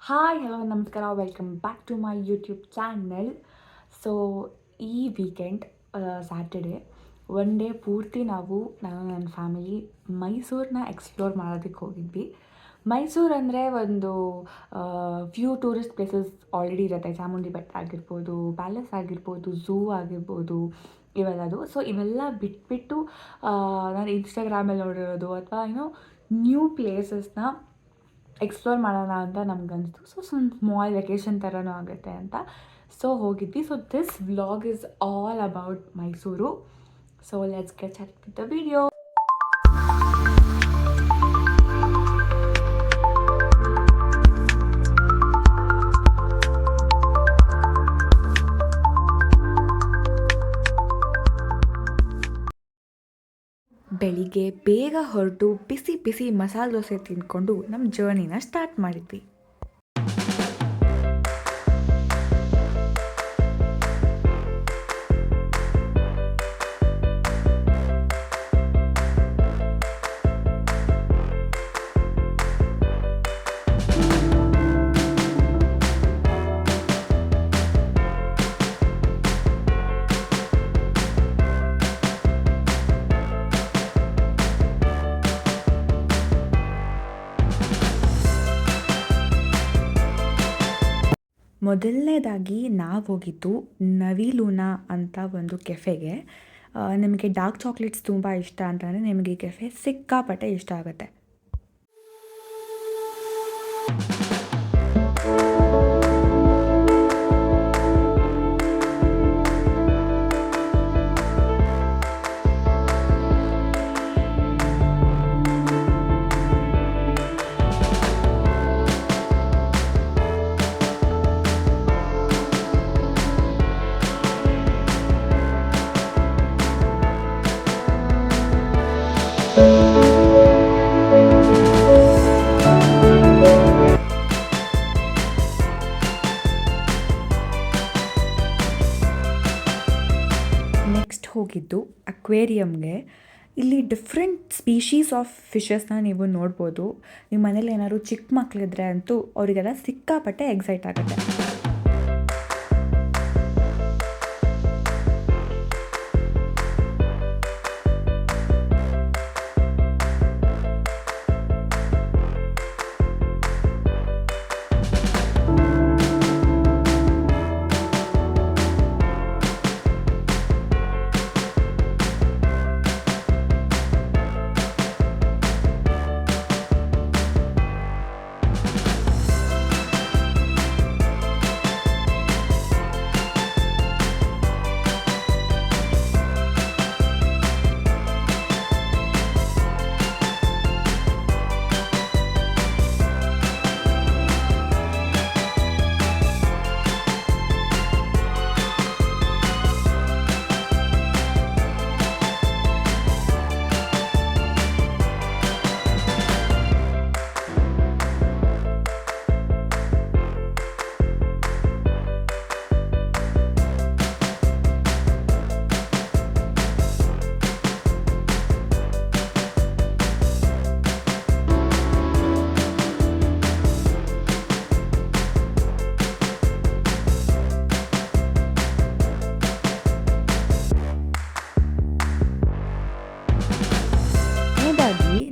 Hi hello ನಮಸ್ಕಾರ, welcome back to my YouTube channel. So ಈ weekend Saturday one day ಪೂರ್ತಿ ನಾನು ನನ್ನ ಫ್ಯಾಮಿಲಿ ಮೈಸೂರನ್ನ ಎಕ್ಸ್ಪ್ಲೋರ್ ಮಾಡೋದಕ್ಕೆ ಹೋಗಿದ್ವಿ. ಮೈಸೂರು ಅಂದರೆ ಒಂದು ಫ್ಯೂ ಟೂರಿಸ್ಟ್ ಪ್ಲೇಸಸ್ ಆಲ್ರೆಡಿ ಇರುತ್ತೆ. ಚಾಮುಂಡಿ ಬೆಟ್ಟ ಆಗಿರ್ಬೋದು, ಪ್ಯಾಲೇಸ್ ಆಗಿರ್ಬೋದು, ಝೂ ಆಗಿರ್ಬೋದು, ಇವೆಲ್ಲದು. ಸೊ ಇವೆಲ್ಲ ಬಿಟ್ಬಿಟ್ಟು ನಾನು ಇನ್ಸ್ಟಾಗ್ರಾಮಲ್ಲಿ ನೋಡಿರೋದು ಅಥವಾ ನ್ಯೂ ಪ್ಲೇಸಸ್ನ ಎಕ್ಸ್ಪ್ಲೋರ್ ಮಾಡೋಣ ಅಂತ ನಮ್ಗನ್ನಿಸ್ತು. ಸೊ ಸ್ಮಾಲ್ ವೆಕೇಷನ್ ಥರನೂ ಆಗುತ್ತೆ ಅಂತ ಸೊ ಹೋಗಿದ್ವಿ. So this vlog is all about Mysuru. So let's get started with the video. ಬೆಳಿಗ್ಗೆ ಬೇಗ ಹೊರಟು ಬಿಸಿ ಬಿಸಿ ಮಸಾಲೆ ದೋಸೆ ತಿಂದ್ಕೊಂಡು ನಮ್ಮ ಜರ್ನಿನ ಸ್ಟಾರ್ಟ್ ಮಾಡಿದ್ವಿ. ಮೊದಲನೇದಾಗಿ ನಾವು ಹೋಗಿದ್ದು ನವಿಲೂನಾ ಅಂತ ಒಂದು ಕೆಫೆಗೆ. ನಿಮಗೆ ಡಾರ್ಕ್ ಚಾಕ್ಲೇಟ್ಸ್ ತುಂಬ ಇಷ್ಟ ಅಂತಂದರೆ ನಿಮಗೆ ಈ ಕೆಫೆ ಸಿಕ್ಕಾಪಟ್ಟೆ ಇಷ್ಟ ಆಗುತ್ತೆ. ನೆಕ್ಸ್ಟ್ ಹೋಗಿದ್ದು ಅಕ್ವೇರಿಯಮ್ಗೆ. ಇಲ್ಲಿ ಡಿಫ್ರೆಂಟ್ ಸ್ಪೀಶೀಸ್ ಆಫ್ ಫಿಶಸ್ನ ನೀವು ನೋಡ್ಬೋದು. ನಿಮ್ಮ ಮನೇಲಿ ಏನಾದ್ರು ಚಿಕ್ಕ ಮಕ್ಕಳಿದ್ರೆ ಅಂತೂ ಅವರಿಗೆಲ್ಲ ಸಿಕ್ಕಾಪಟ್ಟೆ ಎಕ್ಸೈಟ್ ಆಗುತ್ತೆ.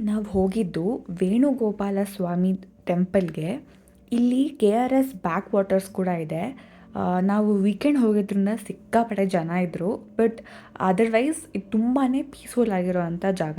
ನಾವು ಹೋಗಿದ್ದು ವೇಣುಗೋಪಾಲ ಸ್ವಾಮಿ ಟೆಂಪಲ್ಗೆ. ಇಲ್ಲಿ KRS ಬ್ಯಾಕ್ ವಾಟರ್ಸ್ ಕೂಡ ಇದೆ. ನಾವು ವೀಕೆಂಡ್ ಹೋಗಿದ್ರಿಂದ ಸಿಕ್ಕಾಪಟ್ಟೆ ಜನ ಇದ್ದರು, ಬಟ್ ಅದರ್ವೈಸ್ ಇದು ತುಂಬಾ ಪೀಸ್ಫುಲ್ ಆಗಿರೋ ಅಂಥ ಜಾಗ.